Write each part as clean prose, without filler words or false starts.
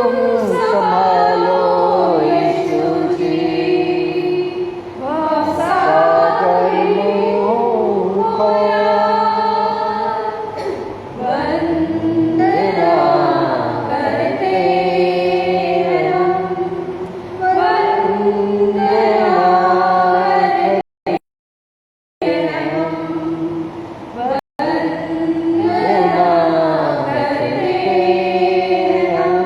संभालो यीशु जी। सागर में हूँ खोया, वंदना करते हम, वंदना करते हम, वंदना करते हम।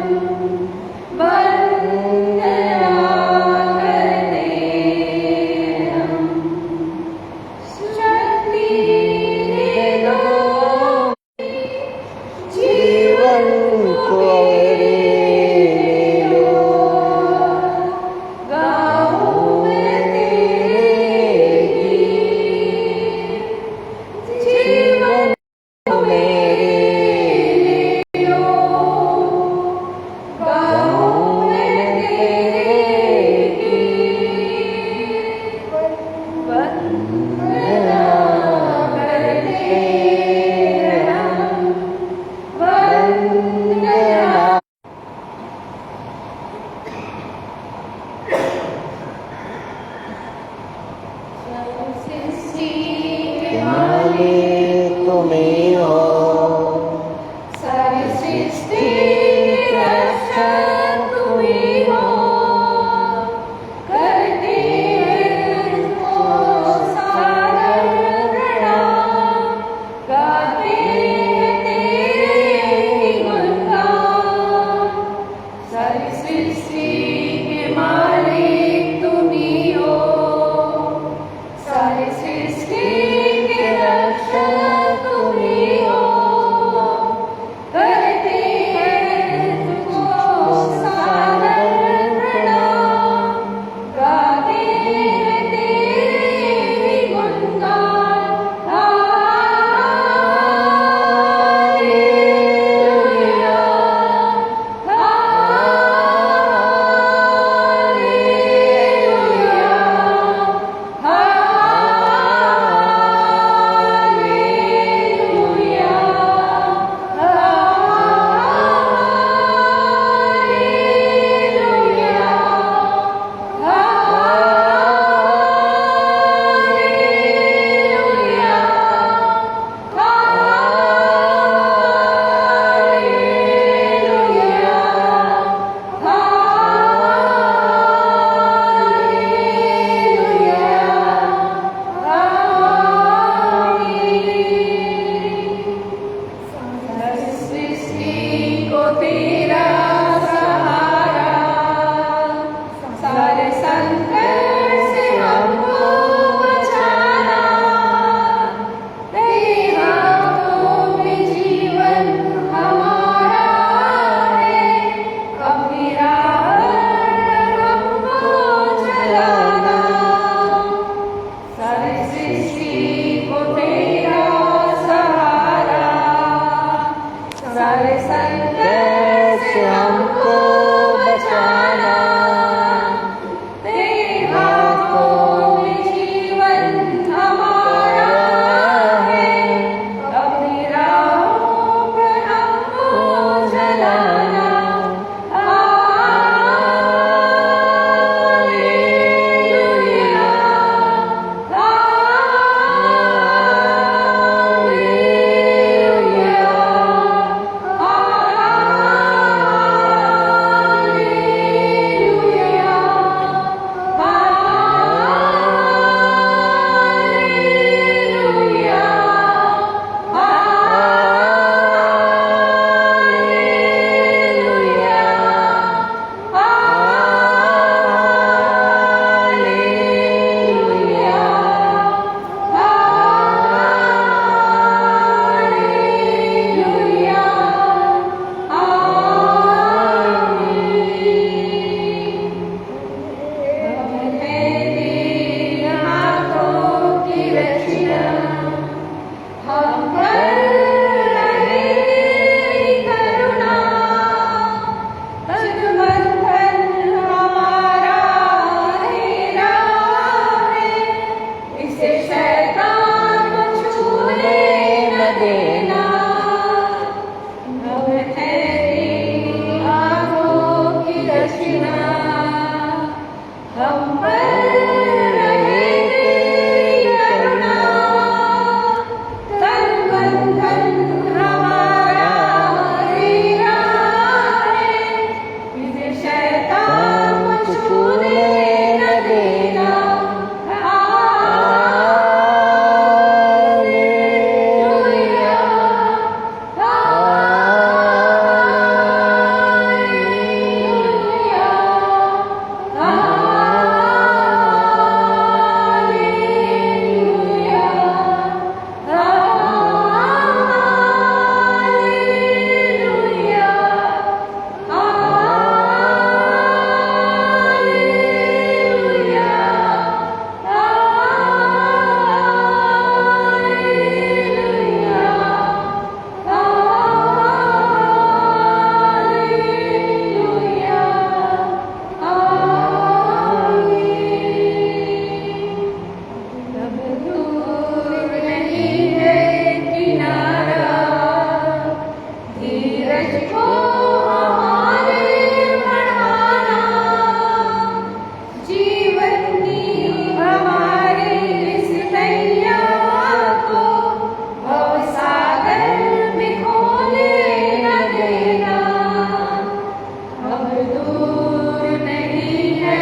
दूर नहीं है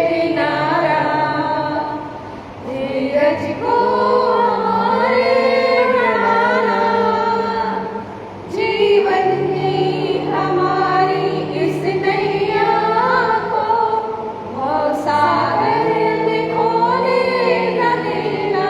किनारा, धीरज को हमारे बढ़ाना, जीवन की हमारी इस नैया को भवसागर में खोने न देना।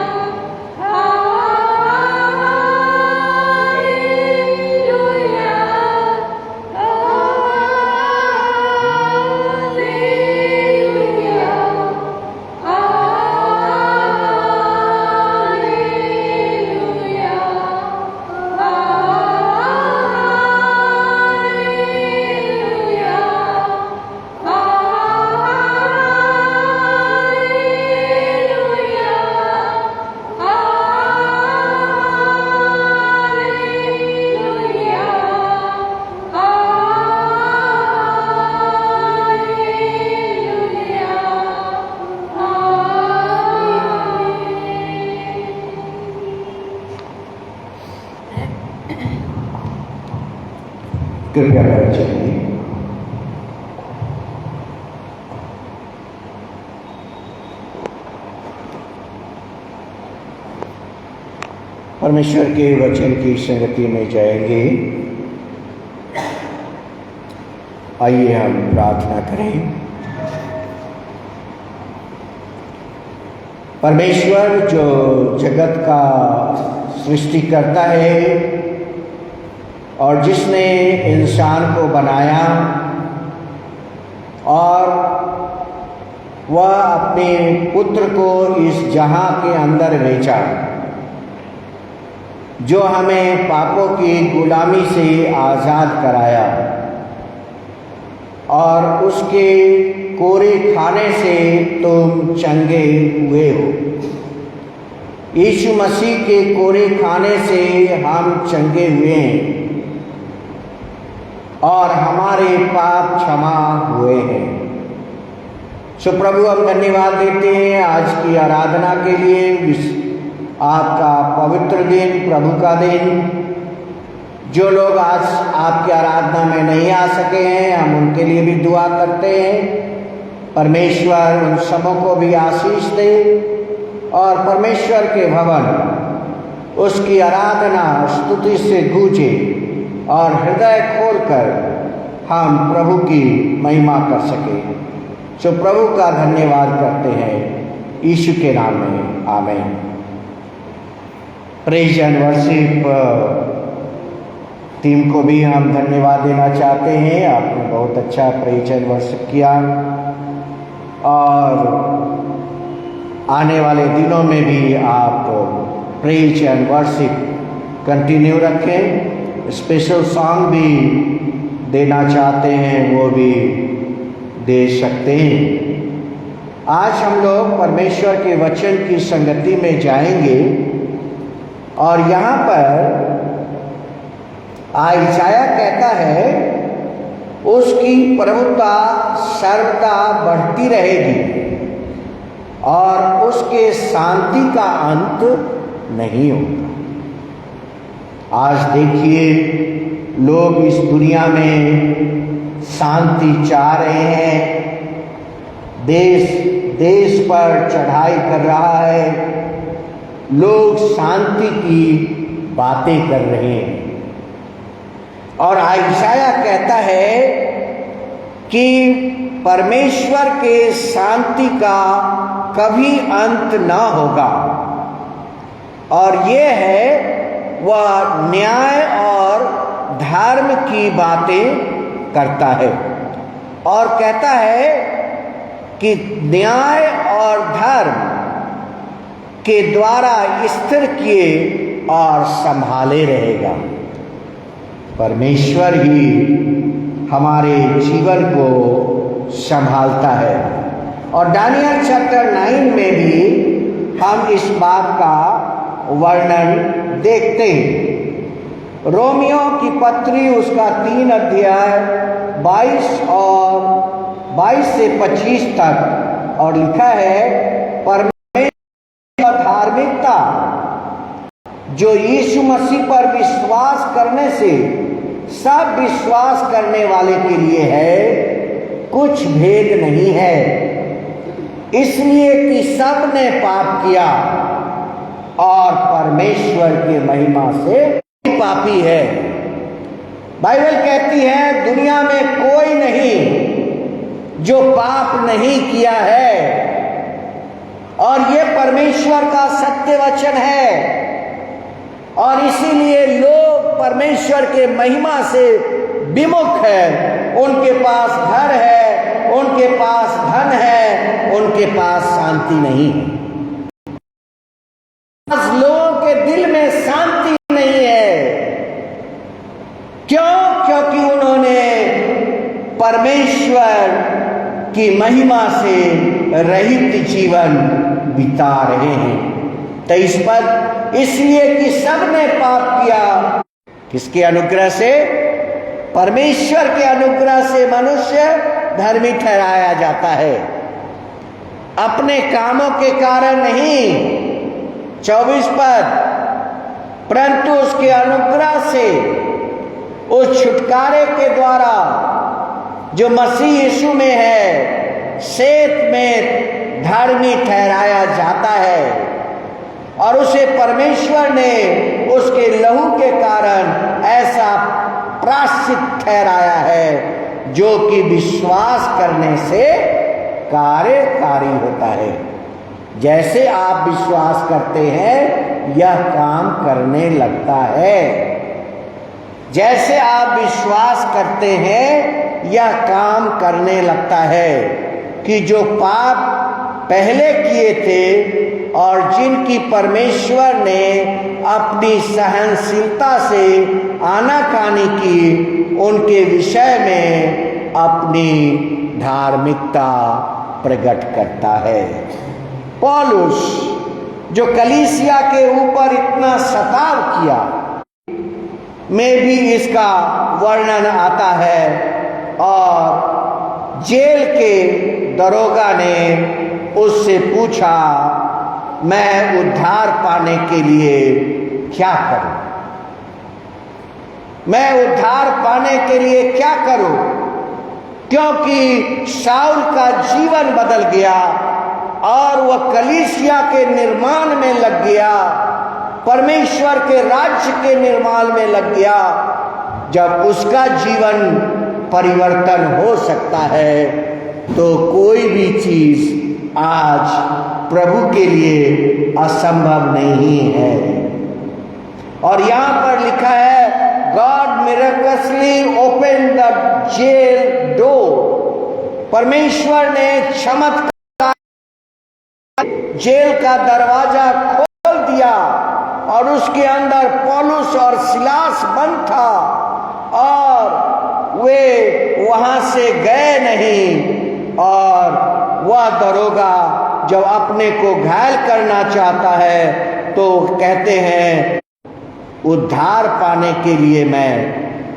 कृपया कर चलिए। परमेश्वर के वचन की संगति में जाएंगे। आइए हम प्रार्थना करें। परमेश्वर जो जगत का सृष्टि करता है और जिसने इंसान को बनाया और वह अपने पुत्र को इस जहां के अंदर भेजा, जो हमें पापों की गुलामी से आज़ाद कराया और उसके कोरे खाने से तुम चंगे हुए हो। यीशु मसीह के कोरे खाने से हम चंगे हुए हैं और हमारे पाप क्षमा हुए हैं। सो प्रभु हम धन्यवाद देते हैं आज की आराधना के लिए, आपका पवित्र दिन, प्रभु का दिन। जो लोग आज आपकी आराधना में नहीं आ सके हैं, हम उनके लिए भी दुआ करते हैं। परमेश्वर उन सबों को भी आशीष दे और परमेश्वर के भवन उसकी आराधना स्तुति से गूंजे और हृदय खोलकर हम प्रभु की महिमा कर सके। सो प्रभु का धन्यवाद करते हैं यीशु के नाम में, आमीन। प्रेज एंड वर्शिप टीम को भी हम धन्यवाद देना चाहते हैं। आपने बहुत अच्छा प्रेज एंड वर्शिप किया और आने वाले दिनों में भी आप प्रेज एंड वर्शिप कंटिन्यू रखें। स्पेशल सॉन्ग भी देना चाहते हैं वो भी दे सकते हैं। आज हम लोग परमेश्वर के वचन की संगति में जाएंगे और यहाँ पर आयसाया कहता है उसकी प्रभुता सर्वदा बढ़ती रहेगी और उसके शांति का अंत नहीं होगा। आज देखिए लोग इस दुनिया में शांति चाह रहे हैं, देश पर चढ़ाई कर रहा है, लोग शांति की बातें कर रहे हैं और आयसाया कहता है कि परमेश्वर के शांति का कभी अंत न होगा और ये है वह न्याय और धर्म की बातें करता है और कहता है कि न्याय और धर्म के द्वारा स्थिर किए और संभाले रहेगा। परमेश्वर ही हमारे जीवन को संभालता है और दानियल चैप्टर 9 में भी हम इस बात का वर्णन देखते हैं। रोमियो की पत्री उसका 3 अध्याय 22 से 25 तक और लिखा है, परमेश्वर धार्मिकता जो यीशु मसीह पर विश्वास करने से सब विश्वास करने वाले के लिए है, कुछ भेद नहीं है, इसलिए कि सब ने पाप किया और परमेश्वर की महिमा से पापी है। बाइबल कहती है दुनिया में कोई नहीं जो पाप नहीं किया है, और ये परमेश्वर का सत्य वचन है। और इसीलिए लोग परमेश्वर के महिमा से विमुख है। उनके पास घर है, उनके पास धन है, उनके पास शांति नहीं है। लोगों के दिल में शांति नहीं है। क्यों? क्योंकि उन्होंने परमेश्वर की महिमा से रहित जीवन बिता रहे हैं। 23 पद, इसलिए कि सबने पाप किया। किसके अनुग्रह से? परमेश्वर के अनुग्रह से मनुष्य धर्मी ठहराया जाता है, अपने कामों के कारण नहीं। 24 पद, परंतु उसके अनुग्रह से, उस छुटकारे के द्वारा जो मसीह यीशु में है, सेत में धर्मी ठहराया जाता है। और उसे परमेश्वर ने उसके लहू के कारण ऐसा प्रायश्चित ठहराया है जो कि विश्वास करने से कार्यकारी होता है। जैसे आप विश्वास करते हैं यह काम करने लगता है। जैसे आप विश्वास करते हैं यह काम करने लगता है कि जो पाप पहले किए थे और जिनकी परमेश्वर ने अपनी सहनशीलता से आनाकानी की, उनके विषय में अपनी धार्मिकता प्रकट करता है। पौलुस जो कलीसिया के ऊपर इतना सताव किया में भी इसका वर्णन आता है। और जेल के दरोगा ने उससे पूछा, मैं उद्धार पाने के लिए क्या करूं? मैं उद्धार पाने के लिए क्या करूं? क्योंकि शाऊल का जीवन बदल गया और वह कलीसिया के निर्माण में लग गया, परमेश्वर के राज्य के निर्माण में लग गया। जब उसका जीवन परिवर्तन हो सकता है तो कोई भी चीज आज प्रभु के लिए असंभव नहीं है। और यहां पर लिखा है, God miraculously open the jail door. परमेश्वर ने चमत्कार जेल का दरवाजा खोल दिया और उसके अंदर पौलुस और सिलास बंद था और वे वहां से गए नहीं। और वह दरोगा जब अपने को घायल करना चाहता है तो कहते हैं, उद्धार पाने के लिए मैं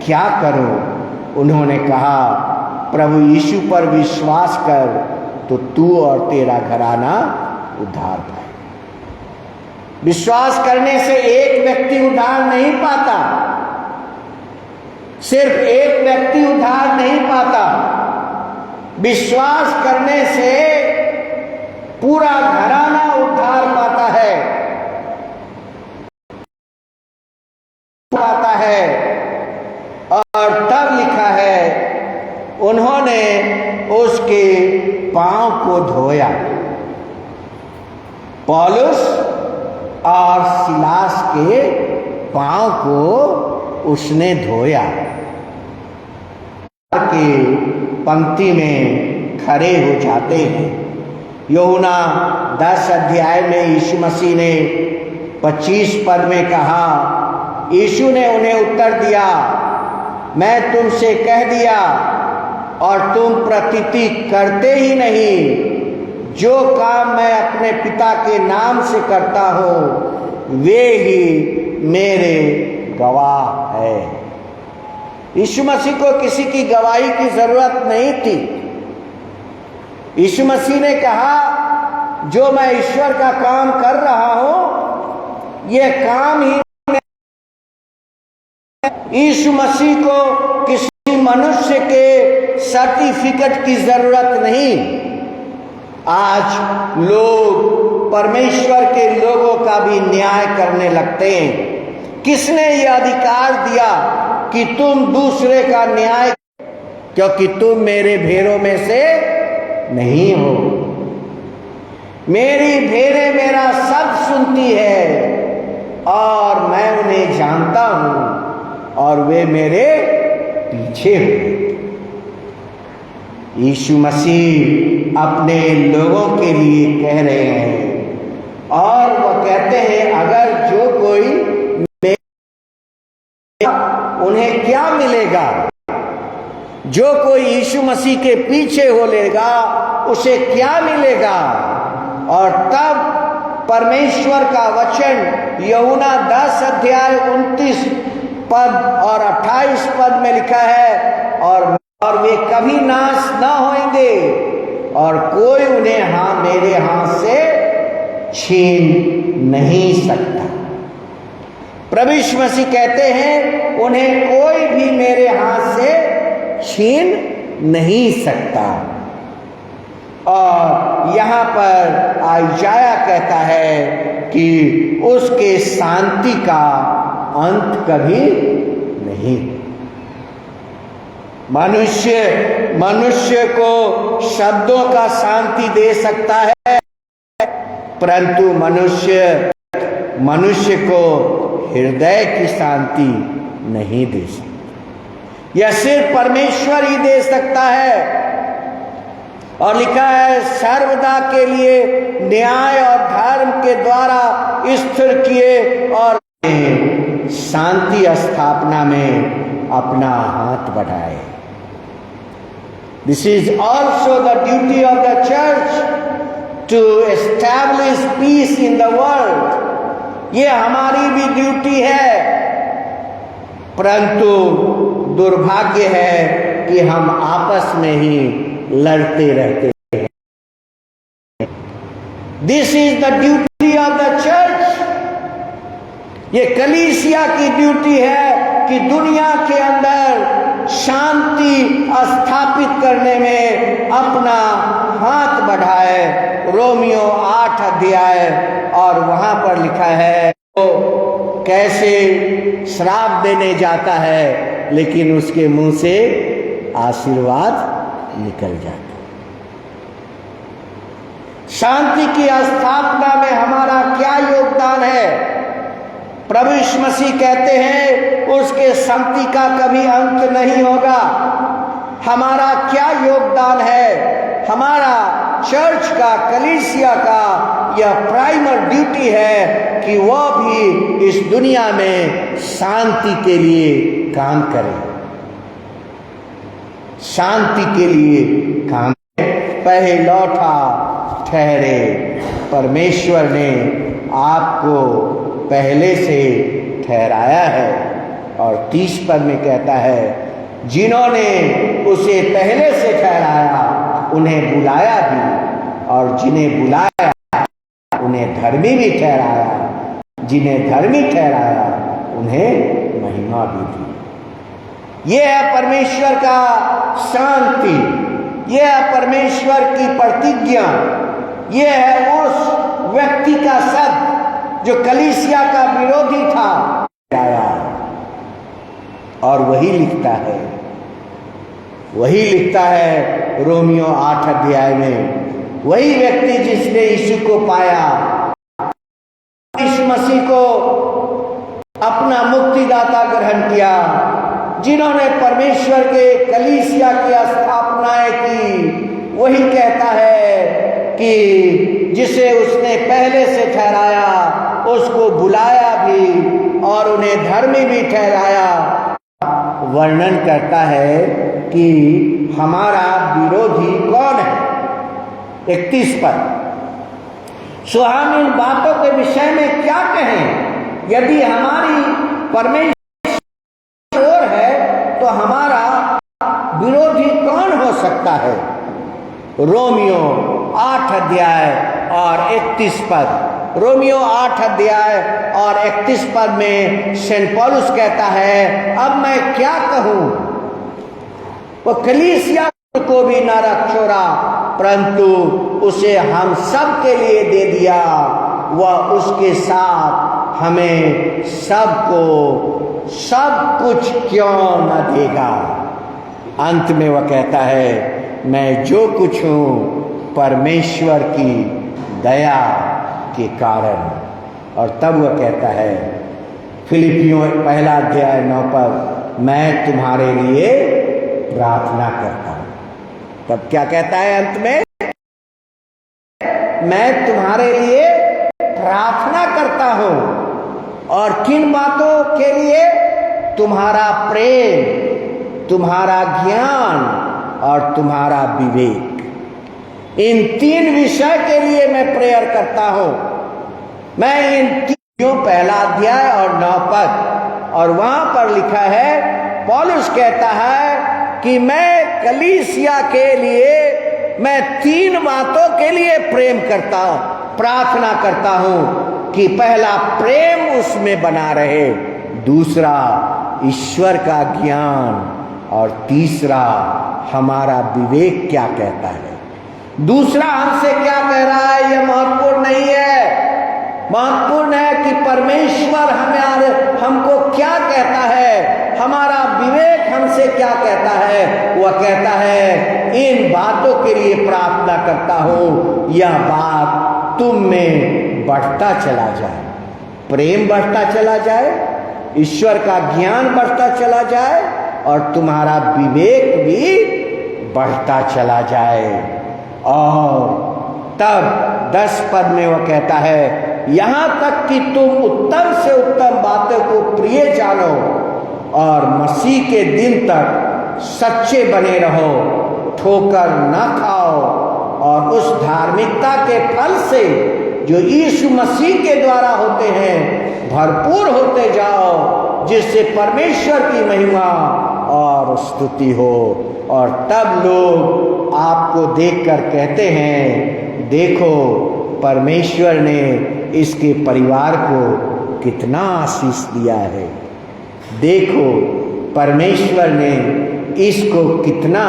क्या करूं? उन्होंने कहा, प्रभु यीशु पर विश्वास कर तो तू और तेरा घराना उद्धार पाए। विश्वास करने से एक व्यक्ति उद्धार नहीं पाता, सिर्फ एक व्यक्ति उद्धार नहीं पाता। विश्वास करने से पूरा घराना उद्धार पाता है। और तब लिखा है, उन्होंने उसके पांव को धोया। पौलुस और सिलास के पांव को उसने धोया। के पंक्ति में खड़े हो जाते हैं। यूहन्ना 10 अध्याय में यीशु मसीह ने 25 पद में कहा, यीशु ने उन्हें उत्तर दिया, मैं तुमसे कह दिया और तुम प्रतीति करते ही नहीं। जो काम मैं अपने पिता के नाम से करता हूं वे ही मेरे गवाह है। यीशु मसीह को किसी की गवाही की जरूरत नहीं थी। यीशु मसीह ने कहा, जो मैं ईश्वर का काम कर रहा हूं यह काम ही। यीशु मसीह को किसी मनुष्य के सर्टिफिकेट की जरूरत नहीं। आज लोग परमेश्वर के लोगों का भी न्याय करने लगते हैं। किसने यह अधिकार दिया कि तुम दूसरे का न्याय, क्योंकि तुम मेरे भेड़ों में से नहीं हो। मेरी भेड़ें मेरा शब्द सुनती है और मैं उन्हें जानता हूं और वे मेरे पीछे हो। यीशु मसीह अपने लोगों के लिए कह रहे हैं और वह कहते हैं अगर जो कोई उन्हें क्या मिलेगा? जो कोई यीशु मसीह के पीछे हो लेगा उसे क्या मिलेगा? और तब परमेश्वर का वचन यूहन्ना 10 अध्याय 29 पद और 28 पद में लिखा है और वे कभी नाश न होंगे और कोई उन्हें मेरे हाथ से छीन नहीं सकता। प्रभु यीशु मसीह कहते हैं उन्हें कोई भी मेरे हाथ से छीन नहीं सकता। और यहाँ पर आयजाया कहता है कि उसके शांति का अंत कभी नहीं। मनुष्य को शब्दों का शांति दे सकता है, परंतु मनुष्य को हृदय की शांति नहीं दे सकता। यह सिर्फ परमेश्वर ही दे सकता है। और लिखा है सर्वदा के लिए न्याय और धर्म के द्वारा स्थिर किए और शांति स्थापना में अपना हाथ बढ़ाए। This is also the duty of the church to establish peace in the world. ये हमारी भी ड्यूटी है, परंतु दुर्भाग्य है कि हम आपस में ही लड़ते रहते हैं। This is the duty of the church. ये कलीसिया की ड्यूटी है कि दुनिया के अंदर शांति स्थापित करने में अपना हाथ बढ़ाए। रोमियो 8 अध्याय और वहां पर लिखा है तो कैसे श्राप देने जाता है लेकिन उसके मुंह से आशीर्वाद निकल जाता। शांति की स्थापना में हमारा क्या योगदान है? प्रभु यीशु मसीह कहते हैं उसके शांति का कभी अंत नहीं होगा। हमारा क्या योगदान है? हमारा चर्च का, कलीसिया का यह प्राइमरी ड्यूटी है कि वह भी इस दुनिया में शांति के लिए काम करे, शांति के लिए काम पहलौठा ठहरे। परमेश्वर ने आपको पहले से ठहराया है। और 30 पद में कहता है जिन्होंने उसे पहले से ठहराया उन्हें बुलाया भी, और जिन्हें बुलाया उन्हें धर्मी भी ठहराया, जिन्हें धर्मी ठहराया उन्हें महिमा भी दी। यह है परमेश्वर का शांति, यह है परमेश्वर की प्रतिज्ञा, यह है उस व्यक्ति का शब्द जो कलीसिया का विरोधी था आया। और वही लिखता है रोमियो 8 अध्याय में, वही व्यक्ति जिसने यीशु को पाया, यीशु मसीह को अपना मुक्तिदाता ग्रहण किया, जिन्होंने परमेश्वर के कलीसिया की स्थापनाएं की, वही कहता है कि जिसे उसने पहले से ठहराया उसको बुलाया भी और उन्हें धर्मी भी ठहराया। वर्णन करता है कि हमारा विरोधी कौन है। 31 पद, सो हम इन बातों के विषय में क्या कहें? यदि हमारी परमेश्वर ओर है तो हमारा विरोधी कौन हो सकता है? रोमियो 8 अध्याय और 31 पद, रोमियो 8 अध्याय और 31 पद में सेंट पौलुस कहता है अब मैं क्या कहूं? वो कलीसिया को भी न रखोड़ा, परंतु उसे हम सब के लिए दे दिया। वह उसके साथ हमें सबको सब कुछ क्यों न देगा। अंत में वह कहता है, मैं जो कुछ हूं परमेश्वर की दया के कारण। और तब वह कहता है फिलिपियों 1 अध्याय 9 पर, मैं तुम्हारे लिए प्रार्थना करता हूं। तब क्या कहता है अंत में, मैं तुम्हारे लिए प्रार्थना करता हूं। और किन बातों के लिए? तुम्हारा प्रेम, तुम्हारा ज्ञान और तुम्हारा विवेक। इन 3 विषय के लिए मैं प्रेयर करता हूं। मैं इन 3 1 अध्याय और 9 पद, और वहां पर लिखा है, पौलुस कहता है कि मैं कलीसिया के लिए मैं 3 बातों के लिए प्रार्थना करता हूं कि पहला प्रेम उसमें बना रहे, दूसरा ईश्वर का ज्ञान, और तीसरा हमारा विवेक क्या कहता है। दूसरा हमसे क्या कह रहा है यह महत्वपूर्ण नहीं है। महत्वपूर्ण है कि परमेश्वर हमको क्या कहता है, हमारा विवेक हमसे क्या कहता है। वह कहता है इन बातों के लिए प्रार्थना करता हूं, यह बात तुम में बढ़ता चला जाए, प्रेम बढ़ता चला जाए, ईश्वर का ज्ञान बढ़ता चला जाए, और तुम्हारा विवेक भी बढ़ता चला जाए। और तब 10 पद में वह कहता है, यहां तक कि तुम उत्तम से उत्तम बातों को प्रिय जानो और मसीह के दिन तक सच्चे बने रहो, ठोकर न खाओ, और उस धार्मिकता के फल से जो यीशु मसीह के द्वारा होते हैं भरपूर होते जाओ, जिससे परमेश्वर की महिमा और स्तुति हो। और तब लोग आपको देखकर कहते हैं, देखो परमेश्वर ने इसके परिवार को कितना आशीष दिया है, देखो परमेश्वर ने इसको कितना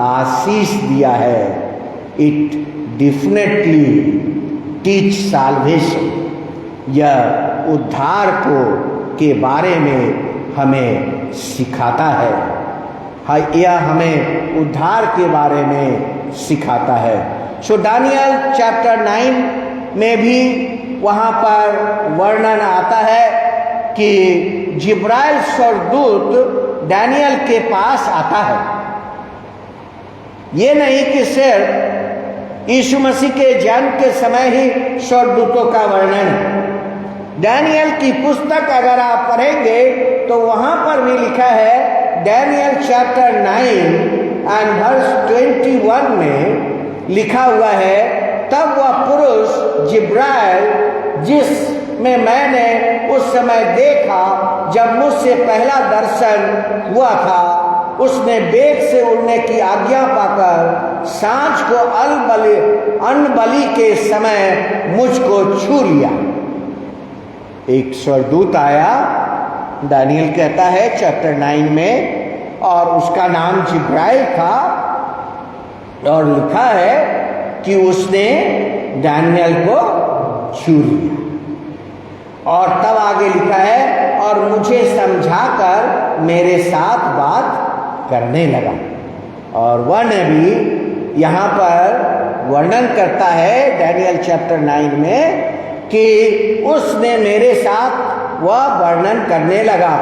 आशीष दिया है। इट डेफिनेटली टीच साल्वेशन, यह उद्धार के बारे में हमें सिखाता है। यह हमें उद्धार के बारे में सिखाता है। सो दानियल चैप्टर 9 में भी वहाँ पर वर्णन आता है कि जिब्राइल स्वर्गदूत दानियल के पास आता है। ये नहीं कि सिर्फ यीशु मसीह के जन्म के समय ही स्वर्गदूतों का वर्णन है। दानियल की पुस्तक अगर आप पढ़ेंगे तो वहां पर भी लिखा है, दानियल चैप्टर 9 एंड वर्स 21 में लिखा हुआ है, तब वह पुरुष जिब्राइल जिसमें मैंने उस समय देखा जब मुझसे पहला दर्शन हुआ था, उसने बेग से उड़ने की आज्ञा पाकर सांझ को अन्न बलि के समय मुझको छू लिया। एक स्वर्गदूत आया, दानियल कहता है चैप्टर 9 में, और उसका नाम जिब्राइल था, और लिखा है कि उसने दानियल को छू लिया। और तब आगे लिखा है, और मुझे समझाकर मेरे साथ बात करने लगा। और वह नबी यहाँ पर वर्णन करता है दानियल चैप्टर 9 में कि उसने मेरे साथ वह वर्णन करने लगा।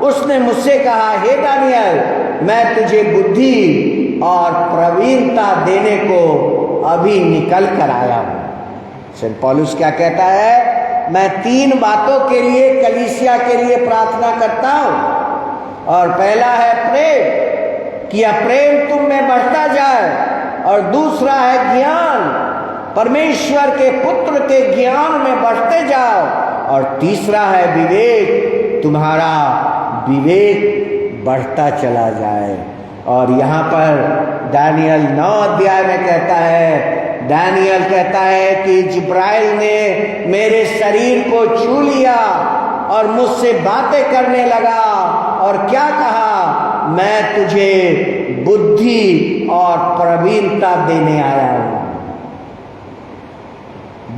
उसने मुझसे कहा, हे दानियल, मैं तुझे बुद्धि और प्रवीणता देने को अभी निकल कर आया हूँ। सेंट पौलुस क्या कहता है, मैं 3 बातों के लिए कलीसिया के लिए प्रार्थना करता हूँ। और पहला है प्रेम, कि यह प्रेम तुम में बढ़ता जाए, और दूसरा है ज्ञान, परमेश्वर के पुत्र के ज्ञान में बढ़ते जाओ, और तीसरा है विवेक, तुम्हारा विवेक बढ़ता चला जाए। और यहाँ पर दानियल 9 अध्याय में कहता है, दानियल कहता है कि जिब्राइल ने मेरे शरीर को छू लिया और मुझसे बातें करने लगा, और क्या कहा, मैं तुझे बुद्धि और प्रवीणता देने आया हूं।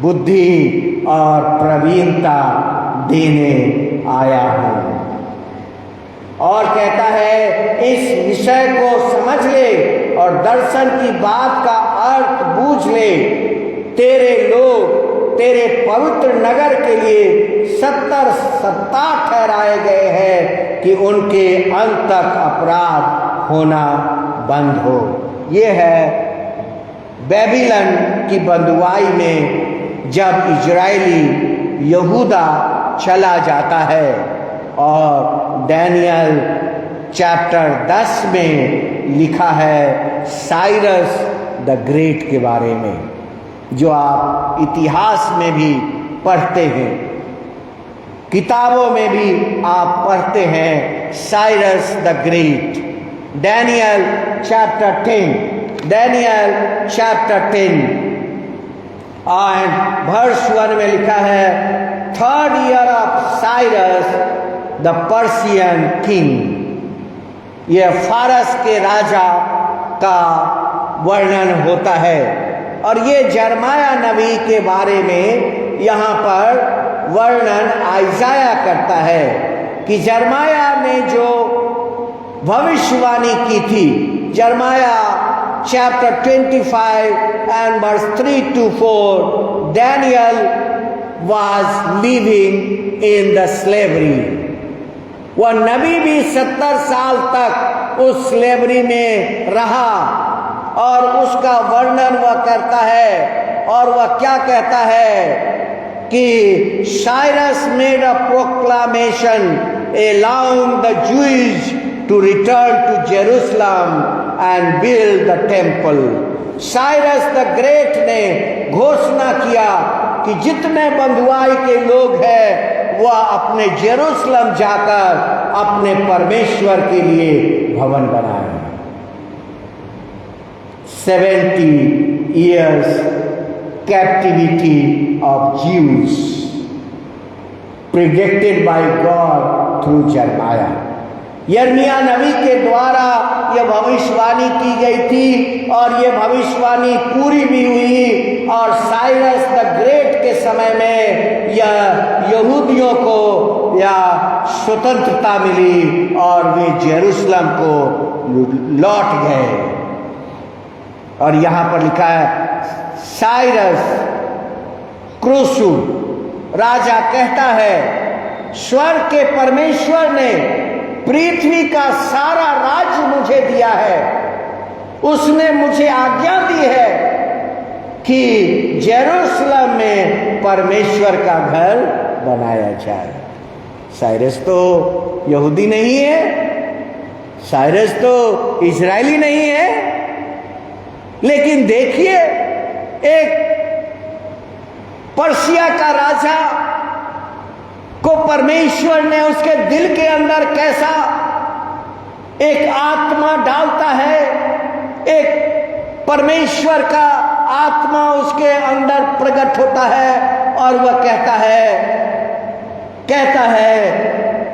बुद्धि और प्रवीणता देने आया हूं। और कहता है इस विषय को समझ ले और दर्शन की बात का अर्थ बूझ ले। तेरे लोग तेरे पवित्र नगर के लिए 70 सप्ताह ठहराए गए हैं कि उनके अंत तक अपराध होना बंद हो। ये है बेबीलन की बंधुआई में जब इजरायली यहूदा चला जाता है। और डैनियल चैप्टर 10 में लिखा है साइरस द ग्रेट के बारे में, जो आप इतिहास में भी पढ़ते हैं, किताबों में भी आप पढ़ते हैं Cyrus the great. Daniel chapter 10 and verse 1 में लिखा है 3rd year of Cyrus the Persian king. यह फारस के राजा का वर्णन होता है। और ये जरमाया नबी के बारे में यहाँ पर वर्णन आइजाया करता है कि जरमाया ने जो भविष्यवाणी की थी। जरमाया chapter 25 and verse 3 to 4, Daniel was living in the slavery। वह नबी भी 70 साल तक उस स्लेवरी में रहा और उसका वर्णन वह करता है। और वह क्या कहता है कि Cyrus made a proclamation allowing the Jews to return to Jerusalem and build the temple। Cyrus the great ने घोषणा किया कि जितने बंधुआई के लोग हैं वह अपने जेरूसलम जाकर अपने परमेश्वर के लिए भवन बनाए। 70 years captivity of Jews predicted by God through Jeremiah। यर्मिया नबी के द्वारा यह भविष्यवाणी की गई थी और यह भविष्यवाणी पूरी भी हुई। और साइरस द ग्रेट के समय में यह यहूदियों को या स्वतंत्रता मिली और वे जेरूसलम को लौट गए। और यहाँ पर लिखा है साइरस क्रूसु राजा कहता है स्वर्ग के परमेश्वर ने पृथ्वी का सारा राज्य मुझे दिया है। उसने मुझे आज्ञा दी है कि जेरूसलम में परमेश्वर का घर बनाया जाए। साइरस तो यहूदी नहीं है, साइरस तो इजरायली नहीं है, लेकिन देखिए एक पर्शिया का राजा को परमेश्वर ने उसके दिल के अंदर कैसा एक आत्मा डालता है। एक परमेश्वर का आत्मा उसके अंदर प्रकट होता है और वह कहता है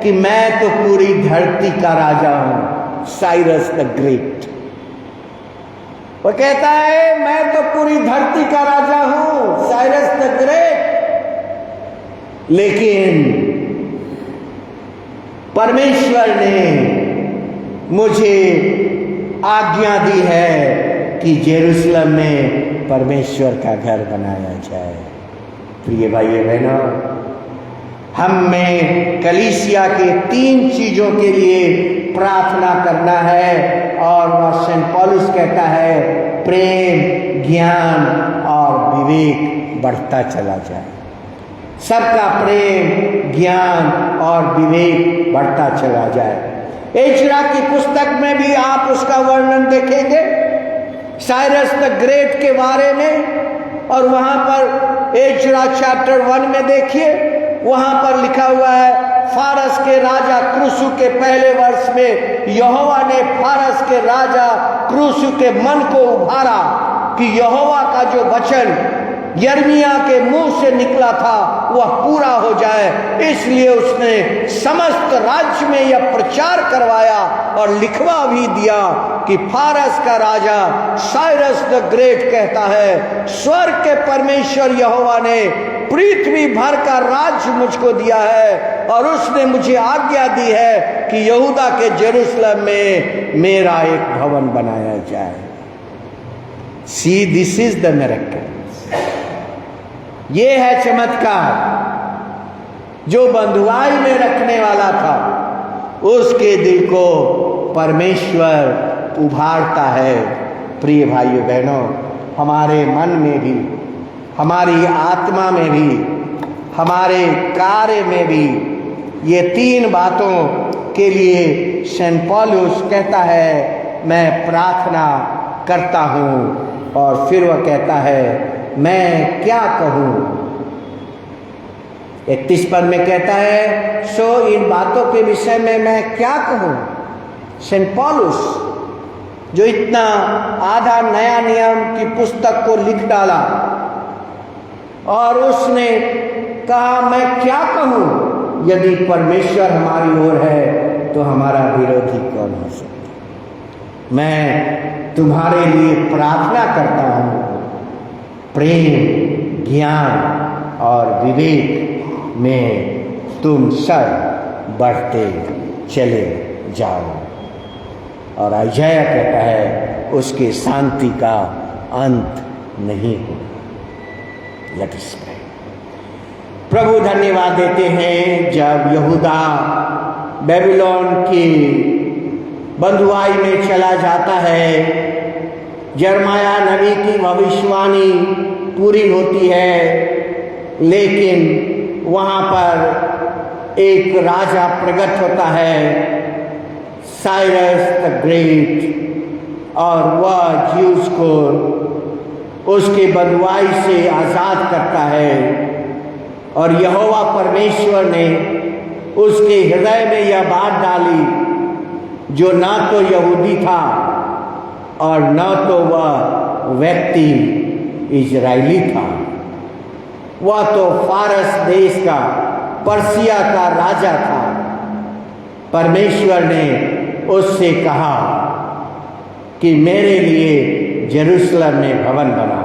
कि मैं तो पूरी धरती का राजा हूं। साइरस द ग्रेट वह कहता है मैं तो पूरी धरती का राजा हूं, साइरस द ग्रेट। लेकिन परमेश्वर ने मुझे आज्ञा दी है कि जेरूसलम में परमेश्वर का घर बनाया जाए। प्रिय भाइयों बहनों, हम में कलीसिया के 3 चीजों के लिए प्रार्थना करना है। और वह सेंट पौलुस कहता है प्रेम, ज्ञान और विवेक बढ़ता चला जाए। सबका प्रेम, ज्ञान और विवेक बढ़ता चला जाए। एजरा की पुस्तक में भी आप उसका वर्णन देखेंगे साइरस द ग्रेट के बारे में। और वहां पर एजरा चैप्टर 1 में देखिए, वहां पर लिखा हुआ है फारस के राजा क्रूसु के पहले वर्ष में यहोवा ने फारस के राजा क्रूसु के मन को उभारा कि यहोवा का जो वचन यिर्मयाह के मुंह से निकला था वह पूरा हो जाए, इसलिए उसने समस्त राज्य में यह प्रचार करवाया और लिखवा भी दिया कि फारस का राजा साइरस द ग्रेट कहता है, स्वर्ग के परमेश्वर यहोवा ने पृथ्वी भर का राज्य मुझको दिया है और उसने मुझे आज्ञा दी है कि यहूदा के जेरूशलेम में मेरा एक भवन बनाया जाए। See, this is the miracle. ये है चमत्कार। जो बंधुआई में रखने वाला था उसके दिल को परमेश्वर उभारता है। प्रिय भाइयों बहनों, हमारे मन में भी, हमारी आत्मा में भी, हमारे कार्य में भी ये तीन बातों के लिए सेंट पौलुस कहता है मैं प्रार्थना करता हूँ। और फिर वह कहता है मैं क्या कहूँ। 31 पद में कहता है सो इन बातों के विषय में मैं क्या कहूँ। सेंट पौलुस जो इतना आधा नया नियम की पुस्तक को लिख डाला और उसने कहा मैं क्या कहूँ, यदि परमेश्वर हमारी ओर है तो हमारा विरोधी कौन हो सकता। मैं तुम्हारे लिए प्रार्थना करता हूँ, प्रेम, ज्ञान और विवेक में तुम सब बढ़ते चले जाओ। और अयशाया कहता है उसके शांति का अंत नहीं हो। Let us pray. प्रभु धन्यवाद देते हैं जब यहूदा बेबीलोन की बंधुआई में चला जाता है, यिर्मयाह नबी की भविष्यवाणी पूरी होती है, लेकिन वहाँ पर एक राजा प्रकट होता है, साइरस द ग्रेट, और वह ज्यूस को उसकी बंधुआई से आज़ाद करता है। और यहोवा परमेश्वर ने उसके हृदय में यह बात डाली जो ना तो यहूदी था और न तो वह व्यक्ति इजरायली था, वह तो फारस देश का, पर्सिया का राजा था। परमेश्वर ने उससे कहा कि मेरे लिए जेरूशलेम में भवन बना।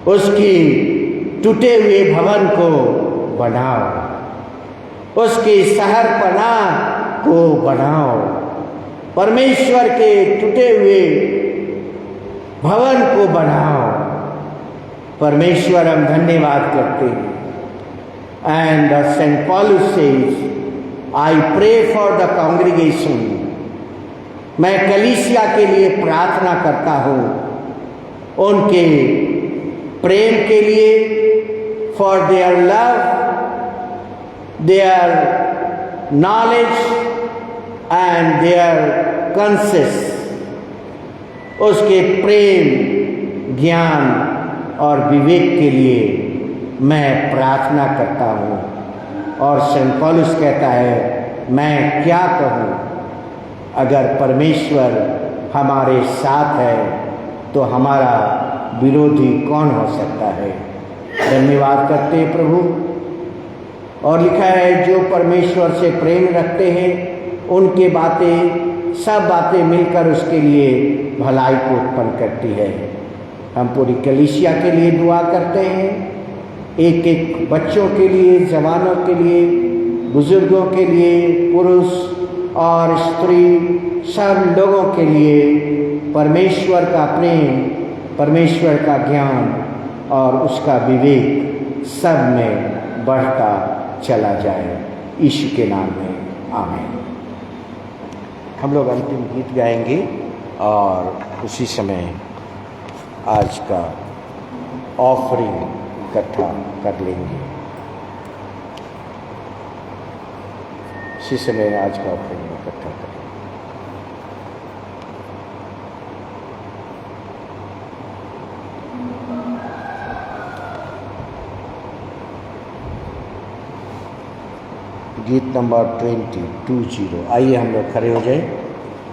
उसकी टूटे हुए भवन को बनाओ, उसकी शहर पनाह को बनाओ। परमेश्वर के टूटे हुए भवन को बनाओ। परमेश्वर हम धन्यवाद करते हैं। And saint Paulus says I pray for the congregation. मैं कलीसिया के लिए प्रार्थना करता हूँ, उनके प्रेम के लिए, for their love, their knowledge and their concerns. उसके प्रेम, ज्ञान और विवेक के लिए मैं प्रार्थना करता हूँ। और सेंट पौलुस कहता है मैं क्या कहूँ, अगर परमेश्वर हमारे साथ है तो हमारा विरोधी कौन हो सकता है। धन्यवाद करते हैं प्रभु। और लिखा है जो परमेश्वर से प्रेम रखते हैं उनके बातें, सब बातें मिलकर उसके लिए भलाई को उत्पन्न करती है। हम पूरी कलीसिया के लिए दुआ करते हैं, एक एक बच्चों के लिए, जवानों के लिए, बुजुर्गों के लिए, पुरुष और स्त्री, सब लोगों के लिए परमेश्वर का प्रेम, परमेश्वर का ज्ञान और उसका विवेक सब में बढ़ता चला जाए। यीशु के नाम में आमीन। हम लोग अंतिम गीत गाएंगे और उसी समय आज का ऑफरिंग इकट्ठा कर लेंगे। इसी समय आज का ऑफरिंग इकट्ठा करें। गीत नंबर 20। आइए हम लोग खड़े हो जाएं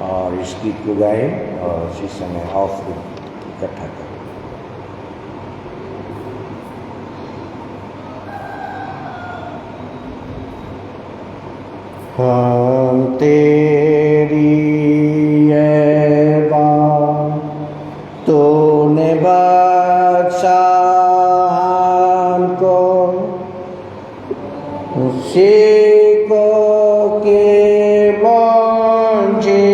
और इस गीत को गाएं और इसी समय ऑफरिंग इकट्ठा करें। हम तेरी ये बात तूने बख्शा हमको, उसी को के मुझे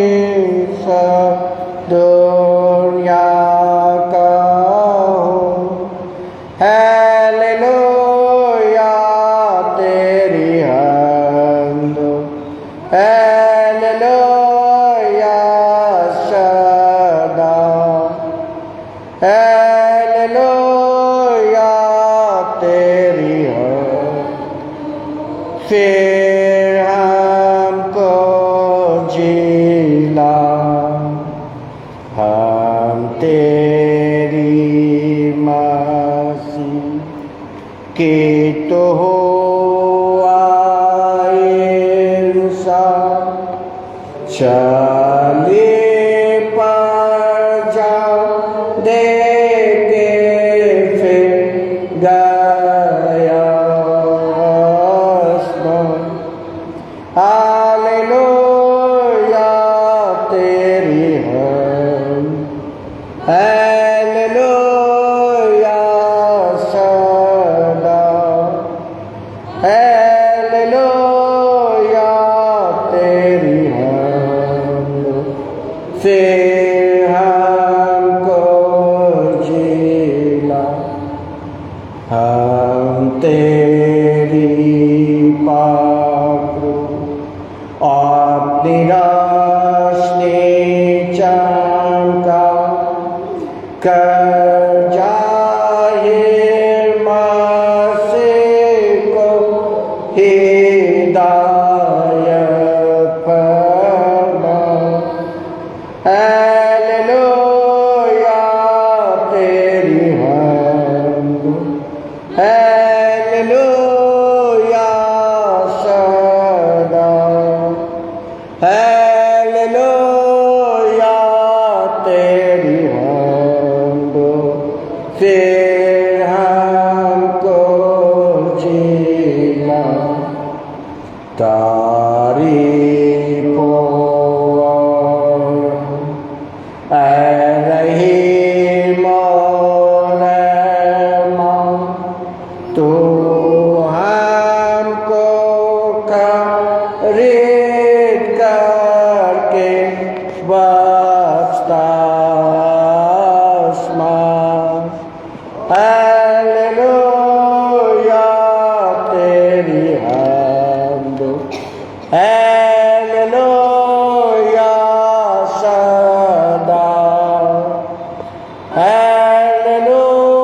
दुनिया का हो। हालेलुया तेरी हम्द, हालेलुया सदा, हालेलुया तेरी हम्द। फिर हमको जिला, हम तेरी मसीह की तो हो इंसान, चले पर जाओ दे के फिर गया आसमान। हालेलुया तेरी हालेलुया सदा, हालेलुया तेरी हम्द। फिर हमको जिला, हम तेरी पाक अपनी रोशनी चमका कर जाहिर मसीह को हिदायत फरमा। हालेलुया तेरी हम्द, हालेलुया सदा, हालेलुया तेरी हम्द। फिर हमको जीना तारीफों रही मौला, तो हमको खरीद करके बख्शता आसमान। हालेलुया तेरी हम्द, हालेलुया सदा, हालेलुया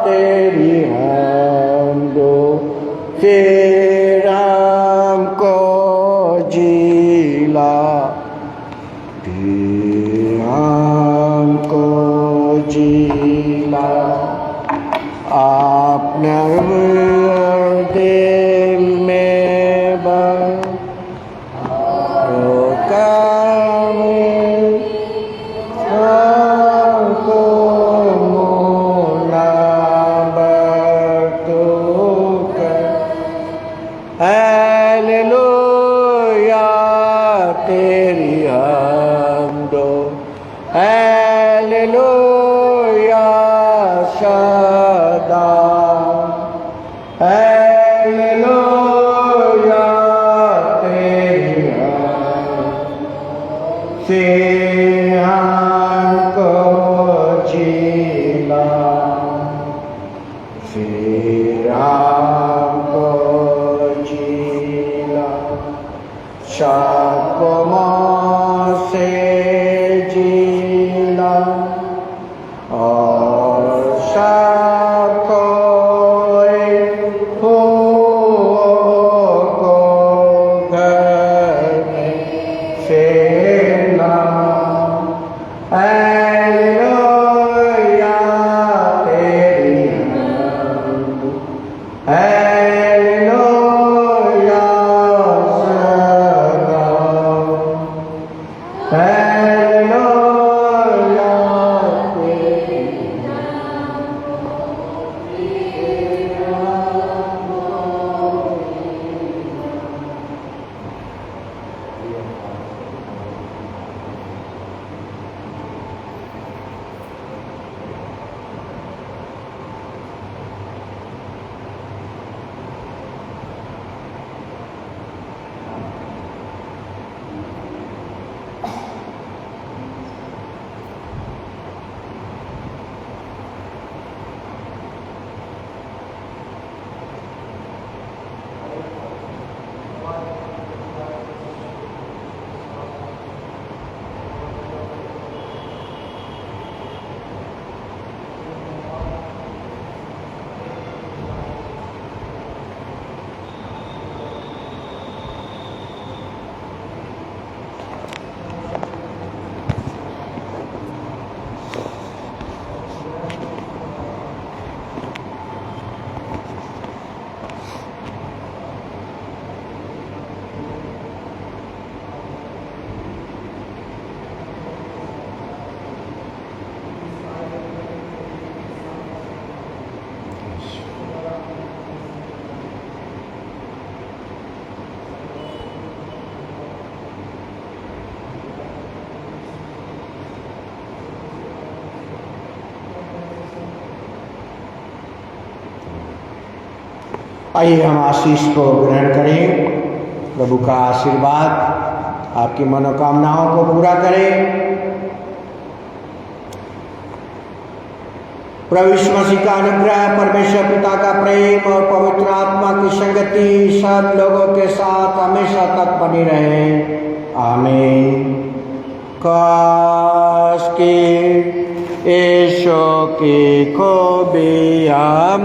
तेरी हम्द। फिर हमको जिला, फिर हमको जिला, अपने दिल में हालेलुया तेरी हम्द, हालेलुया सदा, हालेलुया तेरी हम्द। फिर हमको जिला, फिर हमको जिला, शाकों से जिला और शाकों को घर में फेरना। हालेलुया तेरी हम्द, हालेलुया सदा, हालेलुया तेरी आइए हम आशीष को ग्रहण करें। प्रभु का आशीर्वाद आपकी मनोकामनाओं को पूरा करे। प्रभु यीशु मसीह का अनुग्रह, परमेश्वर पिता का प्रेम और पवित्र आत्मा की संगति सब लोगों के साथ हमेशा तक बनी रहे। आमीन। काश के यीशु की खूबियाँ